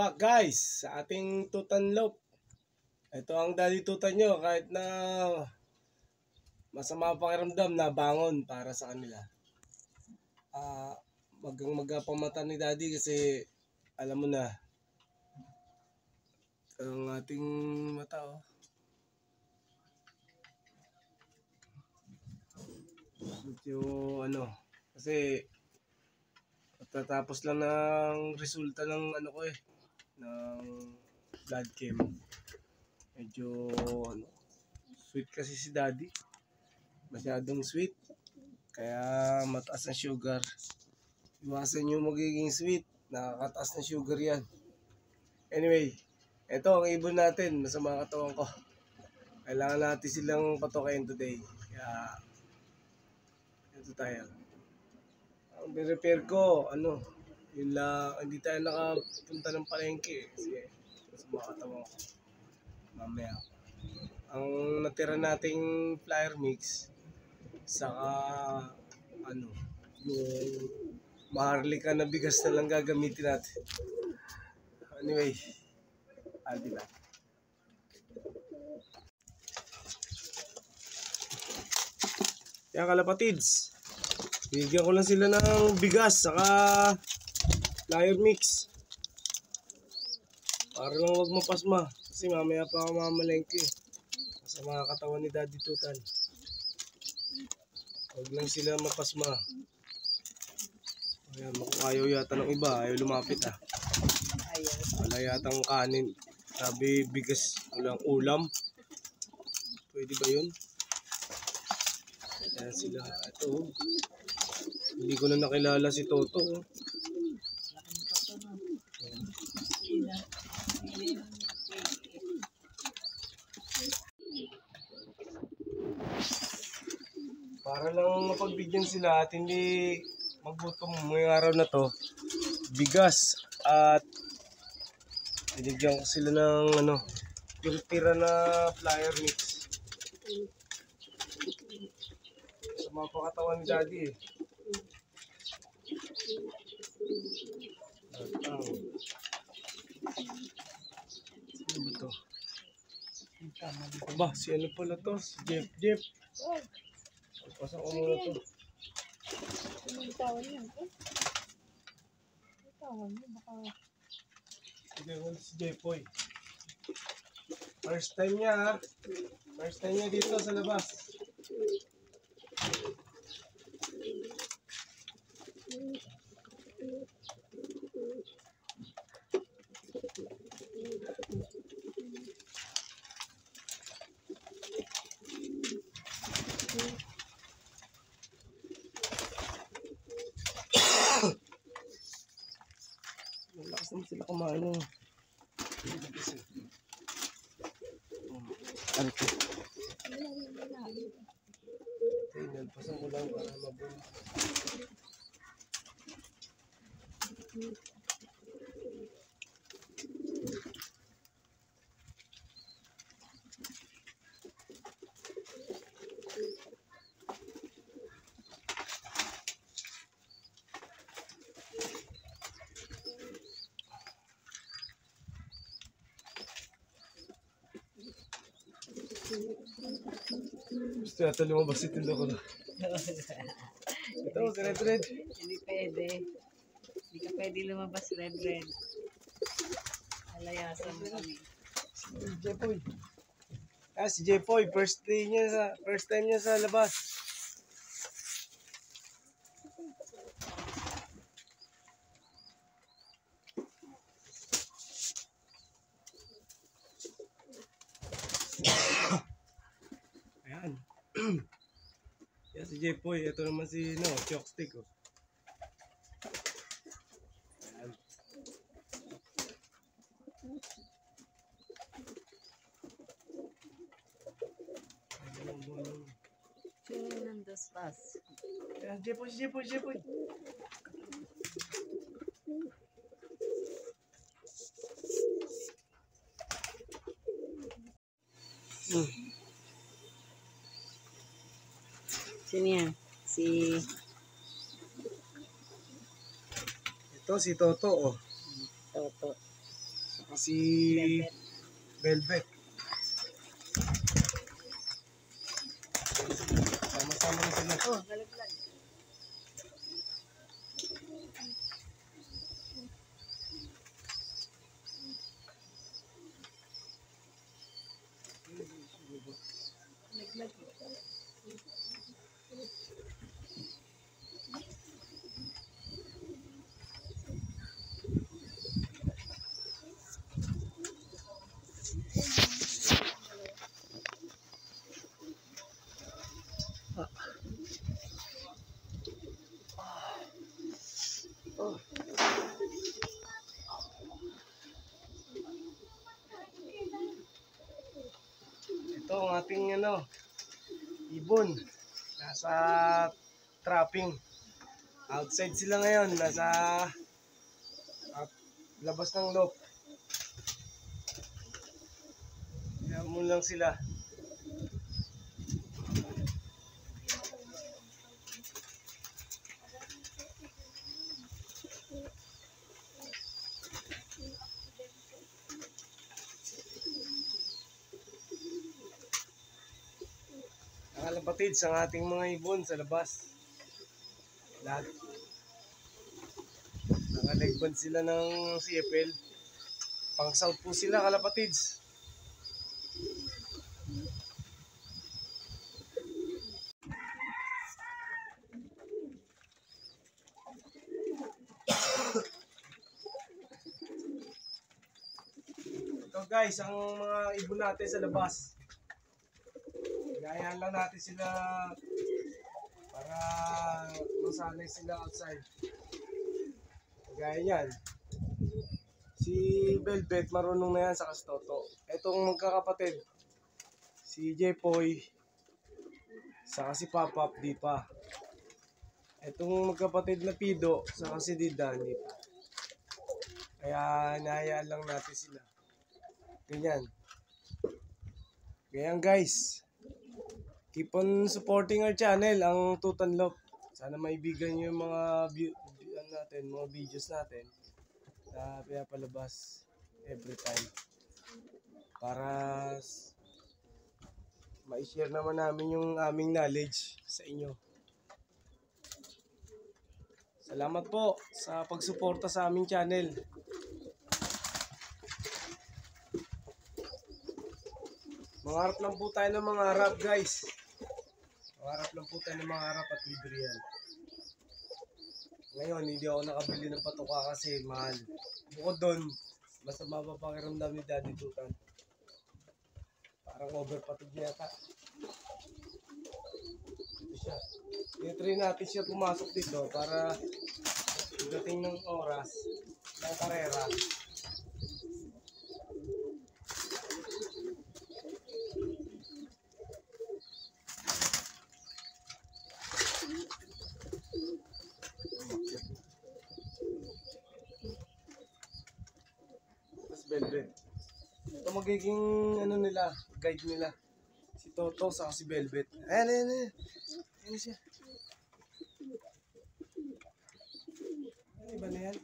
back guys sa ating tutan loop. Ito ang daddy tutan nyo kahit na masama ang pakiramdam na bangon para sa kanila. Magpamata ni daddy kasi alam mo na ang ating mata medyo kasi tatapos lang ng resulta ng ng blood chem. Medyo sweet kasi si daddy, masyadong sweet, kaya mataas na sugar. Iwasan yung magiging sweet, nakakataas na sugar yan. Anyway, ito ang ibon natin, masama katawan ko, kailangan natin silang patukain today, kaya ito tayo. Ang repair ko, yun lang, hindi tayo nakapunta ng palengke kasi masama katawan ko. Mamaya, ang natira nating flyer mix, saka yung maharlika na bigas na lang gagamitin natin. Anyway, aldi na. Kaya kalapatids, bigyan ko lang sila ng bigas saka flyer mix para lang wag mapasma, kasi mamaya pa ako mamalengke sa mga katawan ni Daddy Tutan. Wag lang sila mapasma. Ayan, ayaw yata ng iba, ayaw lumapit wala yatang kanin, sabi bigas, walang ulam. Pwede ba yun? Ayan sila. Ito, hindi ko na nakilala si Toto. Para lang mapagbigyan sila at hindi magutom ngayong araw na to, bigas at binigyan ko sila ng yung tira na flyer mix sa mga pakatawan ni Daddy Sino ba to? Aba, si ano pala to? Si Jeff. Pasok ko muna to. Si Jepoy. First time niya First time niya dito sa labas. Malakas naman sila kumain ng ano ito? Nalpasan ko lang para mabuhay. Gusto yata lumabas si Tindo ko na. Ito, red. Hindi pwede. Hindi ka pwede lumabas red. Alayasan mo kami. Si Jepoy. Si Jepoy, first time niya sa labas. Ayan. Yan si Jepoy. Ito naman si Chopstick. Ayan. Sino ng dos pas? Ayan, Jepoy. Sino yan? Ito si Toto. Toto. si Velvet. Sama-sama na sila. Oh, galaglag. Galaglag. Oh. Ito ang ating ibon. Nasa trapping. Outside sila ngayon. Nasa labas ng loop. Kaya mo lang sila. Nakalapatid sa ating mga ibon sa labas. Lahat. Nakalegban sila ng CFL. Pang south po sila kalapatids. Ito guys, ang mga ibon natin sa labas. Gayahan lang natin sila para masanay sila outside. Gaya yan. Si Velvet marunong na yan sa Kastoto. Etong magkakapatid, si Jepoy, saka si Papap, di pa. Etong magkapatid na Pido, saka si Dida, di pa. Kaya nahayaan lang natin sila. Ganyan. Ganyan guys. Keep on supporting our channel, ang Tutanlop. Sana maibigan nyo yung mga mga videos natin na pinapalabas every time. Para ma-share naman namin yung aming knowledge sa inyo. Salamat po sa pagsuporta sa aming channel. Mangarap lang po tayo ng mga harap guys. Mangarap lang po tayo ng mga harap at libre yan. Ngayon hindi ako nakabili ng patuka kasi mahal. Bukod doon, basta mapapakiramdam ni Daddy Tutan. Parang overpatid niya yata. Ito siya. I-try natin siya pumasok dito para pagdating ng oras ng karera. Tapos Velvet. Ito magiging nila, guide nila. Si Toto saka si Velvet. Ayan. Ayan siya. Iba na yan.